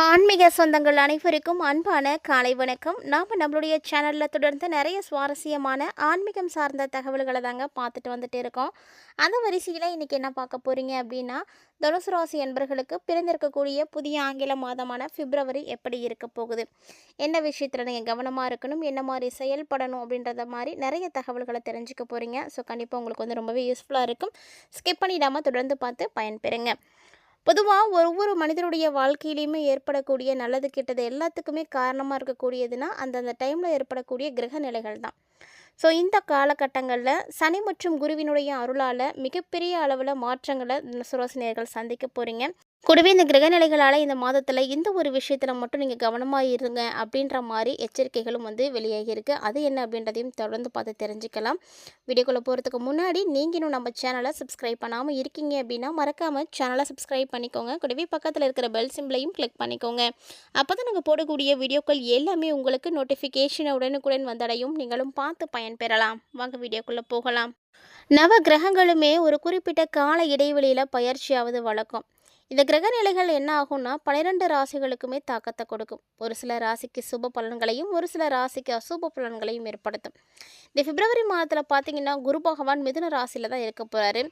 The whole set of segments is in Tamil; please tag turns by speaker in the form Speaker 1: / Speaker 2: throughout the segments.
Speaker 1: ஆன்மீக சொந்தங்கள் அனைவருக்கும் அன்பான காலை வணக்கம். நாம் நம்மளுடைய சேனலில் தொடர்ந்து நிறைய சுவாரஸ்யமான ஆன்மீகம் சார்ந்த தகவல்களை தாங்க பார்த்துட்டு வந்துட்டு இருக்கோம். அந்த வரிசையில் இன்றைக்கி என்ன பார்க்க போகிறீங்க அப்படின்னா, தனுசு ராசி என்பர்களுக்கு பிறந்திருக்கக்கூடிய புதிய ஆங்கில மாதமான பிப்ரவரி எப்படி இருக்க போகுது, என்ன விஷயத்தில் நீங்கள் கவனமாக இருக்கணும், என்ன மாதிரி செயல்படணும் அப்படின்றத மாதிரி நிறைய தகவல்களை தெரிஞ்சுக்க போகிறீங்க. ஸோ கண்டிப்பாக உங்களுக்கு வந்து ரொம்பவே யூஸ்ஃபுல்லாக இருக்கும். ஸ்கிப் பண்ணிடாமல் தொடர்ந்து பார்த்து பயன்பெறுங்க. பொதுவாக ஒவ்வொரு மனிதனுடைய வாழ்க்கையிலையுமே ஏற்படக்கூடிய நல்லது கெட்டது எல்லாத்துக்குமே காரணமாக இருக்கக்கூடியதுன்னா அந்தந்த டைமில் ஏற்படக்கூடிய கிரக நிலைகள் தான். ஸோ இந்த காலகட்டங்களில் சனி மற்றும் குருவினுடைய அருளால் மிகப்பெரிய அளவில் மாற்றங்களை சுராசினியர்கள் சந்திக்க போகிறீங்க. கூடவே இந்த கிரகநிலைகளால் இந்த மாதத்தில் இந்த ஒரு விஷயத்தில் மட்டும் நீங்கள் கவனமாக இருங்க அப்படின்ற மாதிரி எச்சரிக்கைகளும் வந்து வெளியாகியிருக்கு. அது என்ன அப்படின்றதையும் தொடர்ந்து பார்த்து தெரிஞ்சுக்கலாம். வீடியோக்குள்ளே போகிறதுக்கு முன்னாடி நீங்கள் இன்னும் நம்ம சேனலை சப்ஸ்கிரைப் பண்ணாமல் இருக்கீங்க அப்படின்னா மறக்காமல் சேனலை சப்ஸ்கிரைப் பண்ணிக்கோங்க. கூடவே பக்கத்தில் இருக்கிற பெல் சிம்பிளையும் கிளிக் பண்ணிக்கோங்க. அப்போ தான் நாங்கள் போடக்கூடிய வீடியோக்கள் எல்லாமே உங்களுக்கு நோட்டிஃபிகேஷன் உடனுக்குடன் வந்தடையும். நீங்களும் பார்த்து பயன்பெறலாம். வாங்க வீடியோக்குள்ளே போகலாம். நவ கிரகங்களுமே ஒரு குறிப்பிட்ட கால இடைவெளியில் பயிற்சியாவது வழக்கம். இந்த கிரக நிலைகள் என்ன ஆகும்னா 12 ராசிகளுக்குமே தாக்கத்தை கொடுக்கும். ஒரு சில ராசிக்கு சுப பலன்களையும் ஒரு சில ராசிக்கு அசுப பலன்களையும் ஏற்படுத்தும். இந்த பிப்ரவரி மாதத்தில் பார்த்தீங்கன்னா குரு பகவான் மிதுன ராசியில் தான் இருக்க போகிறாரு.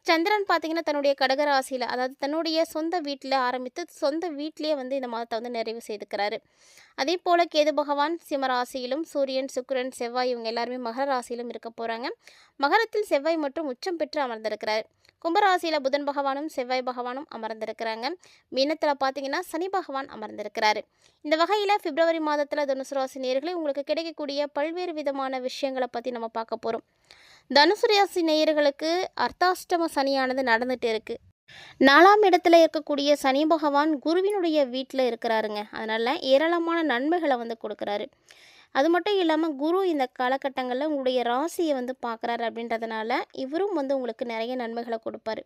Speaker 1: சந்திரன் பார்த்தீங்கன்னா தன்னுடைய கடக ராசியில், அதாவது தன்னுடைய சொந்த வீட்டில் ஆரம்பித்து சொந்த வீட்டிலேயே வந்து இந்த மாதத்தை வந்து நிறைவு செய்துக்கிறாரு. அதே போல் கேது பகவான் சிம்ம ராசியிலும், சூரியன் சுக்கிரன் செவ்வாய் இவங்க எல்லாருமே மகர ராசியிலும் இருக்க போகிறாங்க. மகரத்தில் செவ்வாய் மற்றும் உச்சம் பெற்று அமர்ந்திருக்கிறார். கும்பராசியில் புதன் பகவானும் செவ்வாய் பகவானும் அமர்ந்திருக்கிறாங்க. மீனத்தில் பார்த்தீங்கன்னா சனி பகவான் அமர்ந்திருக்கிறாரு. இந்த வகையில் பிப்ரவரி மாதத்தில் தனுசு ராசி நேயர்களே உங்களுக்கு கிடைக்கக்கூடிய பல்வேறு விதமான விஷயங்களை பற்றி நம்ம பார்க்க போகிறோம். தனுசு ராசி நேயர்களுக்கு அர்த்தாஷ்டம சனியானது நடந்துட்டு இருக்கு. 4ஆம் இடத்துல இருக்கக்கூடிய சனி பகவான் குருவினுடைய வீட்டில் இருக்கிறாருங்க. அதனால் ஏராளமான நன்மைகளை வந்து கொடுக்குறாரு. அது மட்டும் இல்லாமல் குரு இந்த காலகட்டங்களில் உங்களுடைய ராசியை வந்து பார்க்குறாரு. அப்படின்றதுனால இவரும் வந்து உங்களுக்கு நிறைய நன்மைகளை கொடுப்பாரு.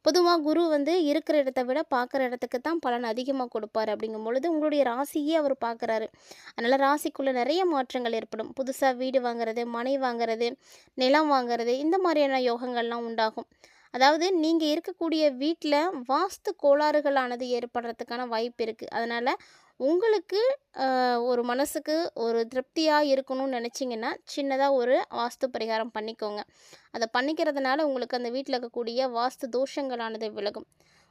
Speaker 1: பொதுவாக குரு வந்து இருக்கிற இடத்த விட பார்க்குற இடத்துக்கு தான் பலன் அதிகமாக கொடுப்பாரு. அப்படிங்கும் பொழுது உங்களுடைய ராசியே அவர் பார்க்குறாரு. அதனால் ராசிக்குள்ளே நிறைய மாற்றங்கள் ஏற்படும். புதுசாக வீடு வாங்குறது, மனை வாங்குறது, நிலம் வாங்குறது, இந்த மாதிரியான யோகங்கள்லாம் உண்டாகும். அதாவது நீங்கள் இருக்கக்கூடிய வீட்டில் வாஸ்து கோளாறுகளானது ஏற்படுறதுக்கான வாய்ப்பு இருக்குது. அதனால் உங்களுக்கு ஒரு மனசுக்கு ஒரு திருப்தியாக இருக்கணும்னு நினச்சிங்கன்னா சின்னதாக ஒரு வாஸ்து பரிகாரம் பண்ணிக்கோங்க. அதை பண்ணிக்கிறதுனால உங்களுக்கு அந்த வீட்டில் இருக்கக்கூடிய வாஸ்து தோஷங்களானது விலகும்.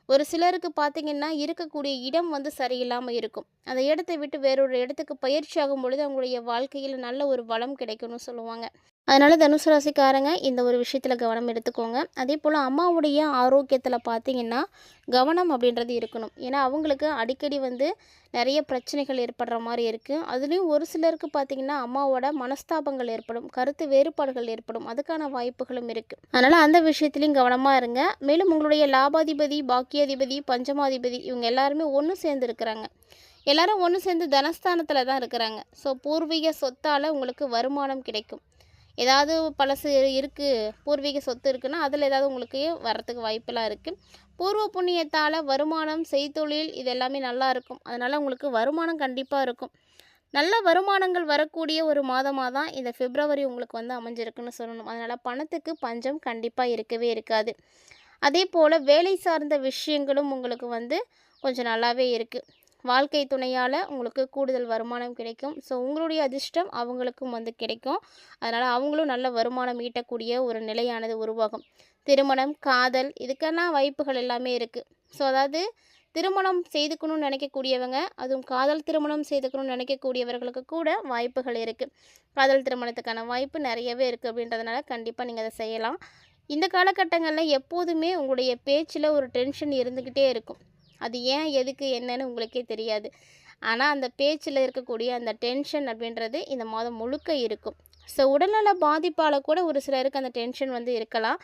Speaker 1: ஒரு சிலருக்கு பார்த்திங்கன்னா இருக்கக்கூடிய இடம் வந்து சரியில்லாமல் இருக்கும். அந்த இடத்தை விட்டு வேறொரு இடத்துக்கு பயிற்சி ஆகும் பொழுது அவங்களுடைய வாழ்க்கையில் நல்ல ஒரு வளம் கிடைக்கும்னு சொல்லுவாங்க. அதனால் தனுசு ராசிக்காரங்க இந்த ஒரு விஷயத்தில் கவனம் எடுத்துக்கோங்க. அதே போல் அம்மாவுடைய ஆரோக்கியத்தில் பார்த்திங்கன்னா கவனம் அப்படின்றது இருக்கணும். ஏன்னா அவங்களுக்கு அடிக்கடி வந்து நிறைய பிரச்சனைகள் ஏற்படுற மாதிரி இருக்குது. அதுலேயும் ஒரு சிலருக்கு பார்த்திங்கன்னா அம்மாவோட மனஸ்தாபங்கள் ஏற்படும், கருத்து வேறுபாடுகள் ஏற்படும். அதுக்கான வாய்ப்புகளும் இருக்குது. அதனால் அந்த விஷயத்துலையும் கவனமாக இருங்க. மேலும் உங்களுடைய லாபாதிபதி, பாக்கியாதிபதி, பஞ்சமாதிபதி இவங்க எல்லாருமே ஒன்று சேர்ந்து இருக்கிறாங்க. எல்லாரும் ஒன்று சேர்ந்து தனஸ்தானத்தில் தான் இருக்கிறாங்க. ஸோ பூர்வீக சொத்தால் உங்களுக்கு வருமானம் கிடைக்கும். ஏதாவது பழசு இருக்குது, பூர்வீக சொத்து இருக்குன்னா அதில் ஏதாவது உங்களுக்கு வரத்துக்கு வாய்ப்பெல்லாம் இருக்குது. பூர்வ புண்ணியத்தால் வருமானம், செய்தொழில் இது எல்லாமே நல்லா இருக்கும். அதனால் உங்களுக்கு வருமானம் கண்டிப்பாக இருக்கும். நல்ல வருமானங்கள் வரக்கூடிய ஒரு மாதமாக தான் இந்த பிப்ரவரி உங்களுக்கு வந்து அமைஞ்சிருக்குன்னு சொல்லணும். அதனால் பணத்துக்கு பஞ்சம் கண்டிப்பாக இருக்கவே இருக்காது. அதே போல் வேலை சார்ந்த விஷயங்களும் உங்களுக்கு வந்து கொஞ்சம் நல்லாவே இருக்குது. வாழ்க்கை துணையால் உங்களுக்கு கூடுதல் வருமானம் கிடைக்கும். ஸோ உங்களுடைய அதிர்ஷ்டம் அவங்களுக்கும் வந்து கிடைக்கும். அதனால் அவங்களும் நல்ல வருமானம் ஈட்டக்கூடிய ஒரு நிலையானது உருவாகும். திருமணம், காதல் இதுக்கெல்லாம் வாய்ப்புகள் எல்லாமே இருக்குது. ஸோ அதாவது திருமணம் செய்துக்கணும்னு நினைக்கக்கூடியவங்க, அதுவும் காதல் திருமணம் செய்துக்கணும்னு நினைக்கக்கூடியவர்களுக்கு கூட வாய்ப்புகள் இருக்குது. காதல் திருமணத்துக்கான வாய்ப்பு நிறையவே இருக்குது. அப்படின்றதுனால கண்டிப்பாக நீங்கள் அதை செய்யலாம். இந்த காலகட்டங்களில் எப்போதுமே உங்களுடைய பேச்சில் ஒரு டென்ஷன் இருந்துக்கிட்டே இருக்கும். அது ஏன், எதுக்கு, என்னன்னு உங்களுக்கே தெரியாது. ஆனால் அந்த பேச்சில் இருக்கக்கூடிய அந்த டென்ஷன் அப்படின்றது இந்த மாதம் முழுக்க இருக்கும். ஸோ உடல்நல பாதிப்பால் கூட ஒரு சிலருக்கு அந்த டென்ஷன் வந்து இருக்கலாம்.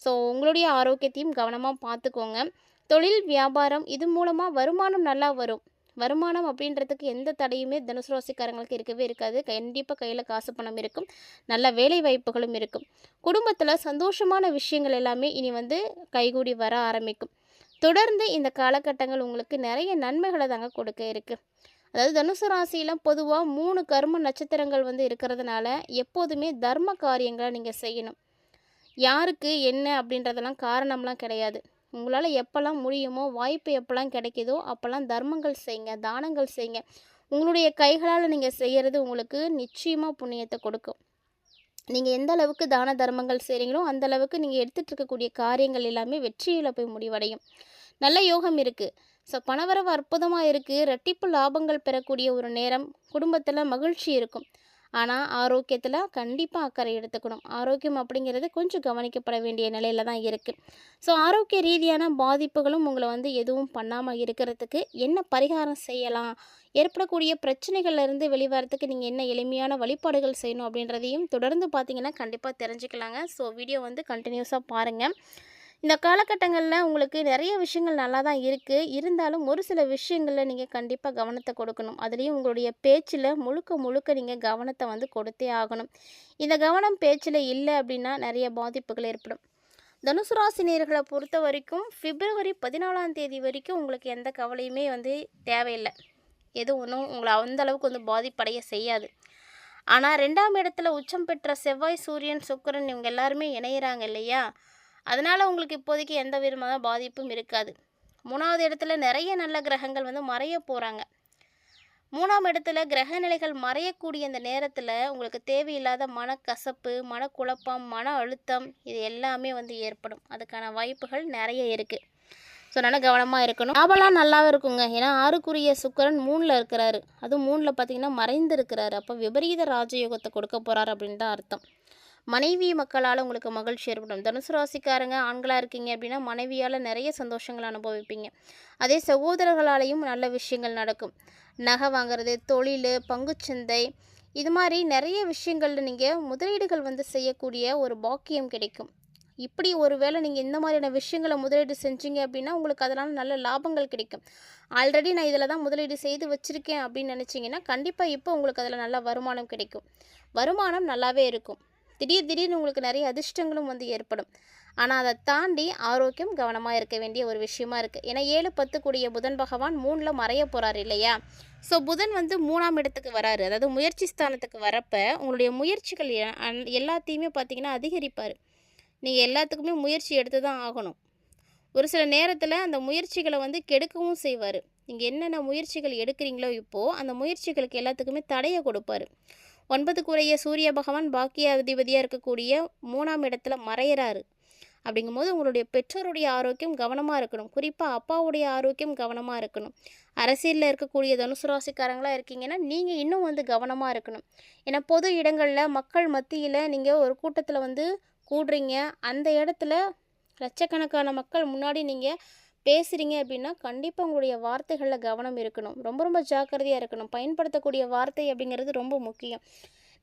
Speaker 1: ஸோ உங்களுடைய ஆரோக்கியத்தையும் கவனமாக பார்த்துக்கோங்க. தொழில், வியாபாரம் இது மூலமாக வருமானம் நல்லா வரும். வருமானம் அப்படின்றதுக்கு எந்த தடையுமே தனுசு ராசிக்காரங்களுக்கு இருக்கவே இருக்காது. கண்டிப்பாக கையில் காசு பணம் இருக்கும். நல்ல வேலை வாய்ப்புகளும் இருக்கும். குடும்பத்தில் சந்தோஷமான விஷயங்கள் எல்லாமே இனி வந்து கைகூடி வர ஆரம்பிக்கும். தொடர்ந்து இந்த காலகட்டங்கள் உங்களுக்கு நிறைய நன்மைகளை தாங்க கொடுக்க இருக்குது. அதாவது தனுசு ராசியில் பொதுவாக 3 கர்ம நட்சத்திரங்கள் வந்து இருக்கிறதுனால எப்போதுமே தர்ம காரியங்களை நீங்கள் செய்யணும். யாருக்கு என்ன அப்படின்றதெல்லாம் காரணம்லாம் கிடையாது. உங்களால் எப்போல்லாம் முடியுமோ, வாய்ப்பு எப்போல்லாம் கிடைக்குதோ அப்போல்லாம் தர்மங்கள் செய்யுங்க, தானங்கள் செய்யுங்க. உங்களுடைய கைகளால் நீங்கள் செய்கிறது உங்களுக்கு நிச்சயமாக புண்ணியத்தை கொடுக்கும். நீங்கள் எந்த அளவுக்கு தான தர்மங்கள் செய்கிறீங்களோ அந்த அளவுக்கு நீங்கள் எடுத்துகிட்டு இருக்கக்கூடிய காரியங்கள் எல்லாமே வெற்றியில் போய் முடிவடையும். நல்ல யோகம் இருக்குது. ஸோ பணவரவு அற்புதமாக இருக்குது. ரெட்டிப்பு லாபங்கள் பெறக்கூடிய ஒரு நேரம். குடும்பத்தில் மகிழ்ச்சி இருக்கும். ஆனால் ஆரோக்கியத்தில் கண்டிப்பாக அக்கறை எடுத்துக்கணும். ஆரோக்கியம் அப்படிங்கிறது கொஞ்சம் கவனிக்கப்பட வேண்டிய நிலையில் தான் இருக்குது. ஸோ ஆரோக்கிய ரீதியான பாதிப்புகளும் உங்களை வந்து எதுவும் பண்ணாமல் இருக்கிறதுக்கு என்ன பரிகாரம் செய்யலாம், ஏற்படக்கூடிய பிரச்சனைகள்லேருந்து வெளிவரத்துக்கு நீங்கள் என்ன எளிமையான வழிபாடுகள் செய்யணும் அப்படின்றதையும் தொடர்ந்து பார்த்தீங்கன்னா கண்டிப்பாக தெரிஞ்சுக்கலாங்க. ஸோ வீடியோ வந்து கண்டினியூஸாக பாருங்கள். இந்த காலகட்டங்களில் உங்களுக்கு நிறைய விஷயங்கள் நல்லா தான் இருக்குது. இருந்தாலும் ஒரு சில விஷயங்களில் நீங்கள் கண்டிப்பாக கவனத்தை கொடுக்கணும். அதுலேயும் உங்களுடைய பேச்சில் முழுக்க முழுக்க நீங்கள் கவனத்தை வந்து கொடுத்தே ஆகணும். இந்த கவனம் பேச்சில் இல்லை அப்படின்னா நிறைய பாதிப்புகள் ஏற்படும். தனுசு ராசி நேயர்களை பொறுத்த வரைக்கும் பிப்ரவரி 14ஆம் தேதி வரைக்கும் உங்களுக்கு எந்த கவலையுமே வந்து தேவையில்லை. எதுவும் ஒன்றும் உங்களை அந்த அளவுக்கு வந்து பாதிப்படைய செய்யாது. ஆனால் 2ஆம் இடத்துல உச்சம் பெற்ற செவ்வாய், சூரியன், சுக்கிரன் இவங்க எல்லாருமே இணையிறாங்க இல்லையா? அதனால் உங்களுக்கு இப்போதைக்கு எந்த விதமான பாதிப்பும் இருக்காது. 3ஆவது இடத்துல நிறைய நல்ல கிரகங்கள் வந்து மறைய போகிறாங்க. 3ஆம் இடத்துல கிரக நிலைகள் மறையக்கூடிய இந்த நேரத்தில் உங்களுக்கு தேவையில்லாத மனக்கசப்பு, மனக்குழப்பம், மன அழுத்தம் இது எல்லாமே வந்து ஏற்படும். அதுக்கான வாய்ப்புகள் நிறைய இருக்குது. ஸோ நல்லா கவனமாக இருக்கணும். லாபம்லாம் நல்லாவே இருக்குங்க. ஏன்னா 6க்குரிய சுக்கிரன் 3ல் இருக்கிறாரு. அதுவும் 3ல் பார்த்தீங்கன்னா மறைந்து இருக்கிறாரு. அப்போ விபரீத ராஜயோகத்தை கொடுக்க போகிறார் அப்படின்னு தான் அர்த்தம். மனைவி மக்களால் உங்களுக்கு மகிழ்ச்சி ஏற்படும். தனுசு ராசிக்காரங்க ஆண்களாக இருக்கீங்க அப்படின்னா மனைவியால் நிறைய சந்தோஷங்கள் அனுபவிப்பீங்க. அதே சகோதரர்களாலேயும் நல்ல விஷயங்கள் நடக்கும். நகை வாங்குறது, தொழில், பங்குச்சந்தை இது மாதிரி நிறைய விஷயங்களில் நீங்கள் முதலீடுகள் வந்து செய்யக்கூடிய ஒரு பாக்கியம் கிடைக்கும். இப்படி ஒரு வேளை நீங்கள் இந்த மாதிரியான விஷயங்களை முதலீடு செஞ்சீங்க அப்படின்னா உங்களுக்கு அதனால் நல்ல லாபங்கள் கிடைக்கும். ஆல்ரெடி நான் இதில் தான் முதலீடு செய்து வச்சுருக்கேன் அப்படின்னு நினச்சிங்கன்னா கண்டிப்பாக இப்போ உங்களுக்கு அதில் நல்ல வருமானம் கிடைக்கும். வருமானம் நல்லாவே இருக்கும். திடீர்னு உங்களுக்கு நிறைய அதிர்ஷ்டங்களும் வந்து ஏற்படும். ஆனால் அதை தாண்டி ஆரோக்கியம் கவனமாக இருக்க வேண்டிய ஒரு விஷயமா இருக்குது. ஏன்னா 7-10 கூடிய புதன் பகவான் 3ல் மறைய போகிறார் இல்லையா? ஸோ புதன் வந்து 3ஆம் இடத்துக்கு வராரு. அதாவது முயற்சி ஸ்தானத்துக்கு வரப்போ உங்களுடைய முயற்சிகள் எல்லாத்தையுமே பார்த்திங்கன்னா அதிகரிப்பார். நீங்கள் எல்லாத்துக்குமே முயற்சி எடுத்து தான் ஆகணும். ஒரு சில நேரத்தில் அந்த முயற்சிகளை வந்து கெடுக்கவும் செய்வார். நீங்கள் என்னென்ன முயற்சிகள் எடுக்கிறீங்களோ இப்போது அந்த முயற்சிகளுக்கு எல்லாத்துக்குமே தடையை கொடுப்பார். 9க்குரிய சூரிய பகவான் பாக்கிய அதிபதியாக இருக்கக்கூடிய 3ஆம் இடத்துல மறையிறாரு. அப்படிங்கும்போது உங்களுடைய பெற்றோருடைய ஆரோக்கியம் கவனமாக இருக்கணும். குறிப்பாக அப்பாவுடைய ஆரோக்கியம் கவனமாக இருக்கணும். அரசியலில் இருக்கக்கூடிய தனுசு ராசிக்காரங்களாக இருக்கீங்கன்னா நீங்கள் இன்னும் வந்து கவனமாக இருக்கணும். ஏன்னா பொது இடங்களில் மக்கள் மத்தியில் நீங்கள் ஒரு கூட்டத்தில் வந்து கூடுறீங்க. அந்த இடத்துல லட்சக்கணக்கான மக்கள் முன்னாடி நீங்கள் பேசுகிறீங்க அப்படின்னா கண்டிப்பாக உங்களுடைய வார்த்தைகளில் கவனம் இருக்கணும். ரொம்ப ஜாக்கிரதையாக இருக்கணும். பயன்படுத்தக்கூடிய வார்த்தை அப்படிங்கிறது ரொம்ப முக்கியம்.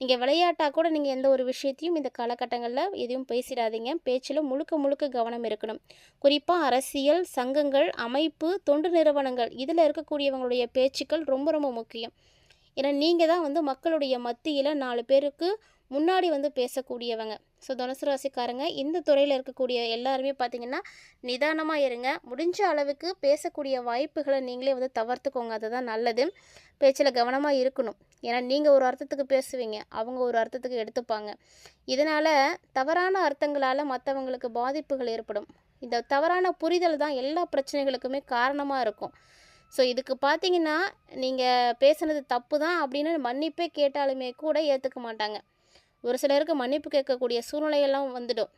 Speaker 1: நீங்கள் விளையாட்டாக கூட நீங்கள் எந்த ஒரு விஷயத்தையும் இந்த காலகட்டங்களில் எதையும் பேசிடாதீங்க. பேச்சில் முழுக்க கவனம் இருக்கணும். குறிப்பாக அரசியல், சங்கங்கள், அமைப்பு, தொண்டு நிறுவனங்கள் இதில் இருக்கக்கூடியவங்களுடைய பேச்சுக்கள் ரொம்ப முக்கியம். ஏன்னா நீங்கள் தான் வந்து மக்களுடைய மத்தியில் 4 பேருக்கு முன்னாடி வந்து பேசக்கூடியவங்க. ஸோ தனுசு ராசிக்காரங்க இந்த துறையில் இருக்கக்கூடிய எல்லாருமே பார்த்திங்கன்னா நிதானமாக இருங்க. முடிஞ்ச அளவுக்கு பேசக்கூடிய வாய்ப்புகளை நீங்களே வந்து தவிர்த்துக்கோங்க. அதுதான் நல்லது. பேச்சில் கவனமாக இருக்கணும். ஏன்னா நீங்கள் ஒரு அர்த்தத்துக்கு பேசுவீங்க, அவங்க ஒரு அர்த்தத்துக்கு எடுத்துப்பாங்க. இதனால் தவறான அர்த்தங்களால் மற்றவங்களுக்கு பாதிப்புகள் ஏற்படும். இந்த தவறான புரிதல் தான் எல்லா பிரச்சனைகளுக்குமே காரணமாக இருக்கும். ஸோ இதுக்கு பார்த்தீங்கன்னா நீங்கள் பேசுனது தப்பு தான் அப்படின்னு மன்னிப்பே கேட்டாலுமே கூட ஏற்றுக்க மாட்டாங்க. ஒரு சிலருக்கு மன்னிப்பு கேட்கக்கூடிய சூழ்நிலையெல்லாம் வந்துடும்.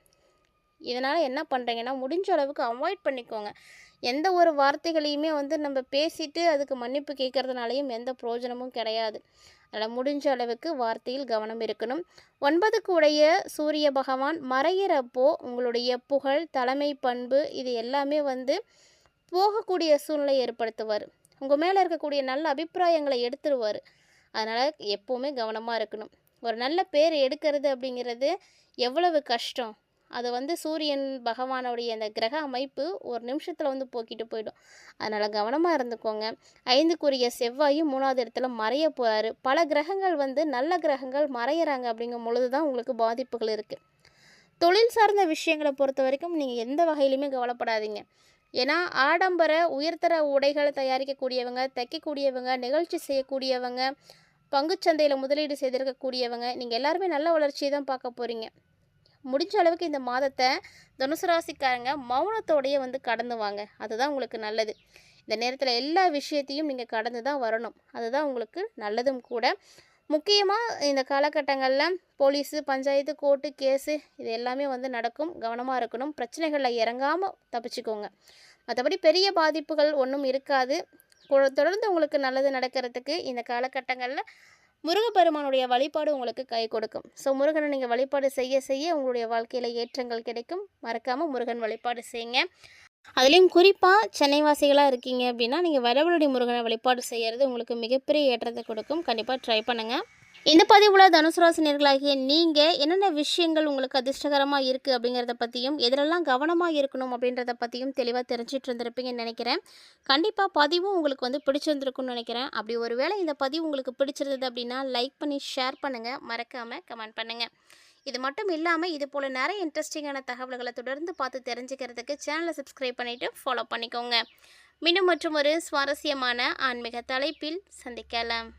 Speaker 1: இதனால் என்ன பண்ணுறீங்கன்னா முடிஞ்ச அளவுக்கு அவாய்ட் பண்ணிக்கோங்க. எந்த ஒரு வார்த்தைகளையுமே வந்து நம்ம பேசிட்டு அதுக்கு மன்னிப்பு கேட்கறதுனாலையும் எந்த பிரயோஜனமும் கிடையாது. அதனால் முடிஞ்ச அளவுக்கு வார்த்தையில் கவனம் இருக்கணும். 9க்கு உடைய சூரிய பகவான் மறையிறப்போ உங்களுடைய புகழ், தலைமை பண்பு இது எல்லாமே வந்து போகக்கூடிய சூழ்நிலை ஏற்படுத்துவார். உங்கள் மேலே இருக்கக்கூடிய நல்ல அபிப்பிராயங்களை எடுத்துருவார். அதனால் எப்போவுமே கவனமாக இருக்கணும். ஒரு நல்ல பேர் எடுக்கிறது அப்படிங்கிறது எவ்வளவு கஷ்டம். அதை வந்து சூரியன் பகவானுடைய அந்த கிரக அமைப்பு ஒரு நிமிஷத்தில் வந்து போக்கிட்டு போயிடும். அதனால் கவனமாக இருந்துக்கோங்க. 5க்குரிய செவ்வாயும் 3ஆவது இடத்துல மறைய போகிறாரு. பல கிரகங்கள் வந்து நல்ல கிரகங்கள் மறையிறாங்க. அப்படிங்கும் பொழுது தான் உங்களுக்கு பாதிப்புகள் இருக்குது. தொழில் சார்ந்த விஷயங்களை பொறுத்த வரைக்கும் நீங்கள் எந்த வகையிலுமே கவலைப்படாதீங்க. ஏன்னா ஆடம்பர உயர்தர உடைகளை தயாரிக்கக்கூடியவங்க, தைக்கக்கூடியவங்க, நிகழ்ச்சி செய்யக்கூடியவங்க, பங்குச்சந்தையில் முதலீடு செய்திருக்கக்கூடியவங்க நீங்கள் எல்லாருமே நல்ல வளர்ச்சியை தான் பார்க்க போகிறீங்க. முடிஞ்ச அளவுக்கு இந்த மாதத்தை தனுசு ராசிக்காரங்க மௌனத்தோடையே வந்து கடந்து வாங்க. அதுதான் உங்களுக்கு நல்லது. இந்த நேரத்தில் எல்லா விஷயத்தையும் நீங்கள் கடந்து தான் வரணும். அதுதான் உங்களுக்கு நல்லதும் கூட. முக்கியமாக இந்த காலகட்டங்களில் போலீஸு, பஞ்சாயத்து, கோர்ட்டு, கேஸு இது எல்லாமே வந்து நடக்கும். கவனமாக இருக்கணும். பிரச்சனைகளில் இறங்காமல் தப்பிச்சுக்கோங்க. மற்றபடி பெரிய பாதிப்புகள் ஒன்றும் இருக்காது. தொடர்ந்து உங்களுக்கு நல்லது நடக்கிறதுக்கு இந்த காலகட்டங்களில் முருகப்பெருமானுடைய வழிபாடு உங்களுக்கு கை கொடுக்கும். ஸோ முருகனை நீங்கள் வழிபாடு செய்ய செய்ய உங்களுடைய வாழ்க்கையில் ஏற்றங்கள் கிடைக்கும். மறக்காமல் முருகன் வழிபாடு செய்யுங்க. அதுலேயும் குறிப்பாக சென்னை வாசிகளாக இருக்கீங்க அப்படின்னா நீங்கள் வடபழனி முருகனை வழிபாடு செய்கிறது உங்களுக்கு மிகப்பெரிய ஏற்றத்தை கொடுக்கும். கண்டிப்பாக ட்ரை பண்ணுங்கள். இந்த பதிவில் தனுசு ராசி நேயர்களாகிய நீங்கள் என்னென்ன விஷயங்கள் உங்களுக்கு அதிர்ஷ்டகரமாக இருக்குது அப்படிங்கிறத பற்றியும் எதிலெல்லாம் கவனமாக இருக்கணும் அப்படின்றத பற்றியும் தெளிவாக தெரிஞ்சிட்டு இருந்திருப்பீங்கன்னு நினைக்கிறேன். கண்டிப்பாக பதிவும் உங்களுக்கு வந்து பிடிச்சிருந்துருக்குன்னு நினைக்கிறேன். அப்படி ஒரு வேளை இந்த பதிவு உங்களுக்கு பிடிச்சிருந்தது அப்படின்னா லைக் பண்ணி ஷேர் பண்ணுங்கள். மறக்காமல் கமெண்ட் பண்ணுங்கள். இது மட்டும் இல்லாமல் இது போல் நிறைய இன்ட்ரெஸ்டிங்கான தகவல்களை தொடர்ந்து பார்த்து தெரிஞ்சுக்கிறதுக்கு சேனலை சப்ஸ்கிரைப் பண்ணிவிட்டு ஃபாலோ பண்ணிக்கோங்க. மீண்டும் மற்றும் ஒரு சுவாரஸ்யமான ஆன்மீக தலைப்பில் சந்திக்கலாம்.